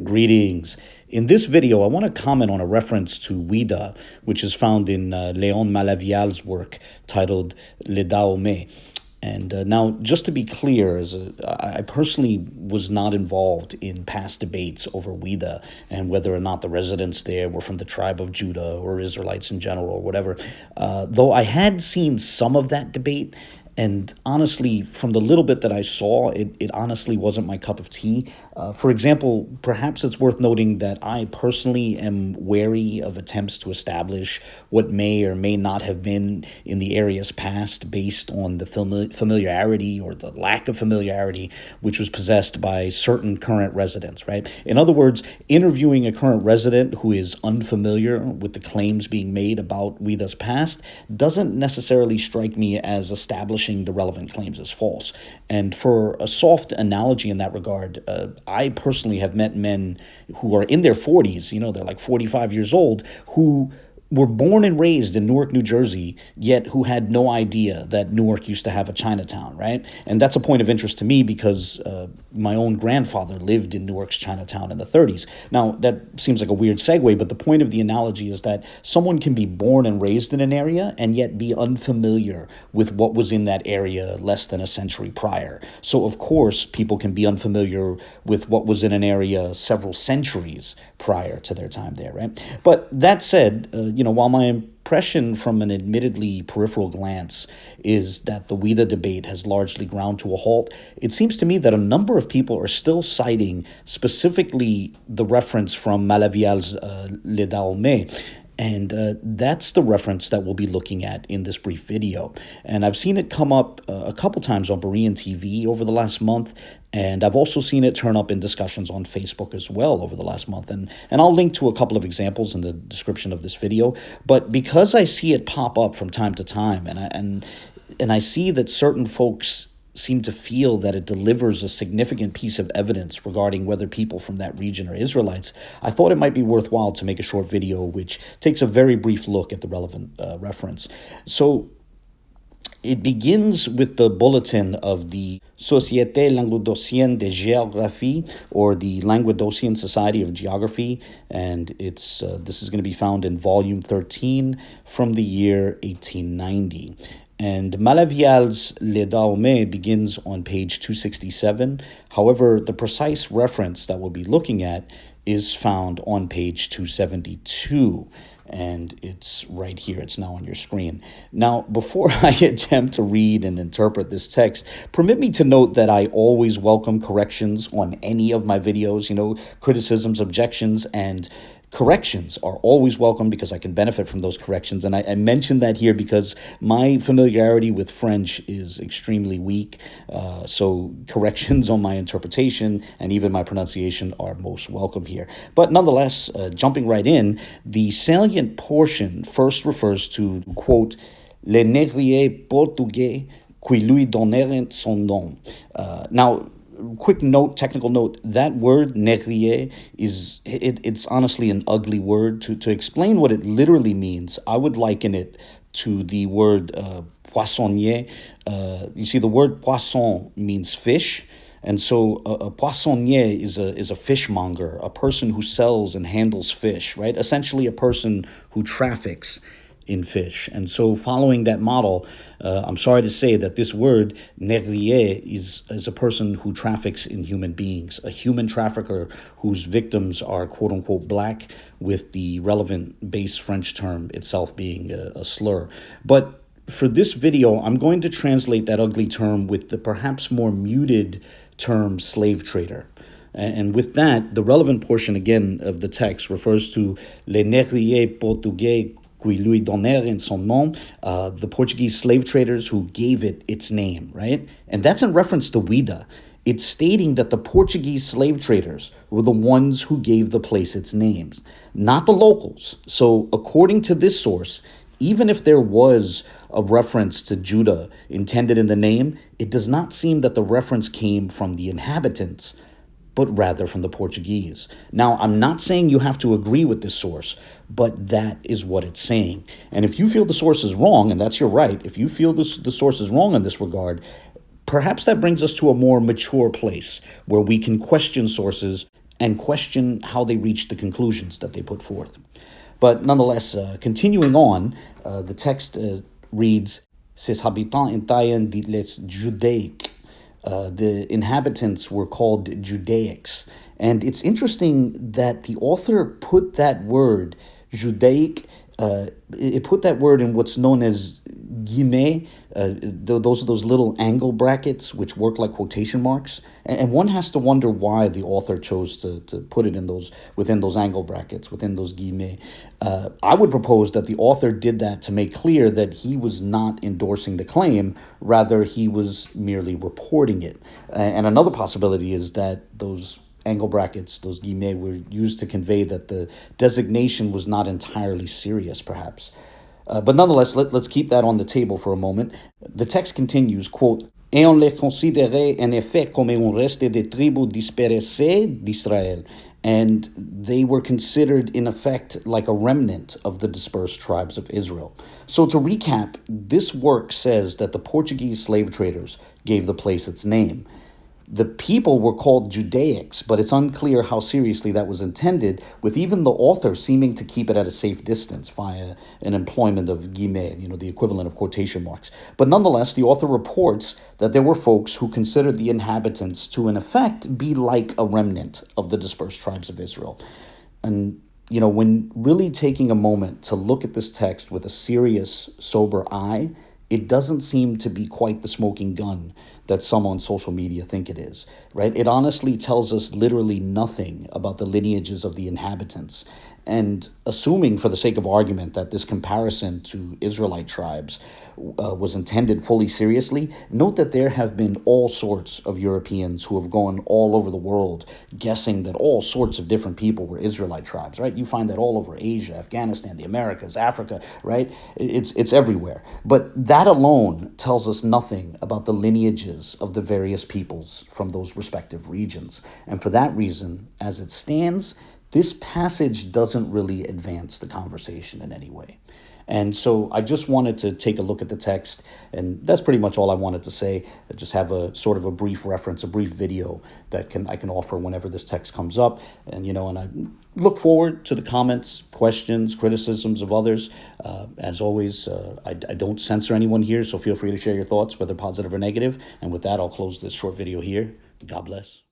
Greetings. In this video, I want to comment on a reference to Whydah, which is found in Léon Malavialle's work titled Le Dahomey. And now, just to be clear, I personally was not involved in past debates over Whydah and whether or not the residents there were from the tribe of Judah or Israelites in general or whatever, though I had seen some of that debate. And honestly, from the little bit that I saw, it honestly wasn't my cup of tea. For example, perhaps it's worth noting that I personally am wary of attempts to establish what may or may not have been in the area's past based on the familiarity or the lack of familiarity which was possessed by certain current residents, right? In other words, interviewing a current resident who is unfamiliar with the claims being made about Whydah's past doesn't necessarily strike me as establishing the relevant claims as false. And for a soft analogy in that regard, I personally have met men who are in their 40s, they're like 45 years old, who were born and raised in Newark, New Jersey, yet who had no idea that Newark used to have a Chinatown, right? And that's a point of interest to me because my own grandfather lived in Newark's Chinatown in the 30s. Now, that seems like a weird segue, but the point of the analogy is that someone can be born and raised in an area and yet be unfamiliar with what was in that area less than a century prior. So, of course, people can be unfamiliar with what was in an area several centuries prior to their time there, right? But that said, while my impression from an admittedly peripheral glance is that the Whydah debate has largely ground to a halt, it seems to me that a number of people are still citing specifically the reference from Malavialle's Le Dahomey. And that's the reference that we'll be looking at in this brief video. And I've seen it come up a couple times on Berean TV over the last month, and I've also seen it turn up in discussions on Facebook as well over the last month. And I'll link to a couple of examples in the description of this video. But because I see it pop up from time to time, and I see that certain folks seem to feel that it delivers a significant piece of evidence regarding whether people from that region are Israelites, I thought it might be worthwhile to make a short video which takes a very brief look at the relevant reference. So it begins with the bulletin of the Société Languedocienne de Géographie, or the Languedocian Society of Geography, and this is going to be found in volume 13 from the year 1890. And Malavialle's Le Dahomey begins on page 267. However, the precise reference that we'll be looking at is found on page 272. And it's right here. It's now on your screen. Now, before I attempt to read and interpret this text, permit me to note that I always welcome corrections on any of my videos. Criticisms, objections, and corrections are always welcome because I can benefit from those corrections. And I mention that here because my familiarity with French is extremely weak. So corrections on my interpretation and even my pronunciation are most welcome here. But nonetheless, jumping right in, the salient portion first refers to, quote, les négriers portugais qui lui donnèrent son nom. Now, quick note, technical note, that word négrier it's honestly an ugly word. To explain what it literally means, I would liken it to the word poissonnier. You see, the word poisson means fish. And so a poissonnier is a fishmonger, a person who sells and handles fish, right? Essentially a person who traffics in fish. And so following that model, I'm sorry to say that this word, négrier, is a person who traffics in human beings, a human trafficker whose victims are quote-unquote black, with the relevant base French term itself being a slur. But for this video, I'm going to translate that ugly term with the perhaps more muted term slave trader. And with that, the relevant portion again of the text refers to les négriers portugais qui lui donnèrent son nom, the Portuguese slave traders who gave it its name, right? And that's in reference to Whydah. It's stating that the Portuguese slave traders were the ones who gave the place its names, not the locals. So according to this source, even if there was a reference to Judah intended in the name, it does not seem that the reference came from the inhabitants, but rather from the Portuguese. Now, I'm not saying you have to agree with this source, but that is what it's saying. And if you feel the source is wrong, and that's your right, if you feel the source is wrong in this regard, perhaps that brings us to a more mature place where we can question sources and question how they reach the conclusions that they put forth. But nonetheless, continuing on, the text reads, Ses habitants étaient les Judaïques. The inhabitants were called Judaics. And it's interesting that the author put that word, Judaic, it put that word in what's known as guillemets. Those are those little angle brackets which work like quotation marks. And one has to wonder why the author chose to put it in within those angle brackets, within those guillemets. I would propose that the author did that to make clear that he was not endorsing the claim, rather he was merely reporting it. And another possibility is that those angle brackets, those guillemets, were used to convey that the designation was not entirely serious, perhaps. But nonetheless, let's keep that on the table for a moment. The text continues, quote, Et on les considérait en effet comme un reste des tribus dispersées d'Israël. And they were considered, in effect, like a remnant of the dispersed tribes of Israel. So to recap, this work says that the Portuguese slave traders gave the place its name. The people were called Judaics, but it's unclear how seriously that was intended, with even the author seeming to keep it at a safe distance via an employment of guillemets, the equivalent of quotation marks. But nonetheless, the author reports that there were folks who considered the inhabitants to, in effect, be like a remnant of the dispersed tribes of Israel. And, when really taking a moment to look at this text with a serious, sober eye, it doesn't seem to be quite the smoking gun that some on social media think it is, right? It honestly tells us literally nothing about the lineages of the inhabitants. And assuming, for the sake of argument, that this comparison to Israelite tribes was intended fully seriously, note that there have been all sorts of Europeans who have gone all over the world guessing that all sorts of different people were Israelite tribes, right? You find that all over Asia, Afghanistan, the Americas, Africa, right? It's everywhere. But that alone tells us nothing about the lineages of the various peoples from those respective regions. And for that reason, as it stands, this passage doesn't really advance the conversation in any way. And so I just wanted to take a look at the text, and that's pretty much all I wanted to say. I just have a sort of a brief reference, a brief video that I can offer whenever this text comes up. And, and I look forward to the comments, questions, criticisms of others. As always, I don't censor anyone here, so feel free to share your thoughts, whether positive or negative. And with that, I'll close this short video here. God bless.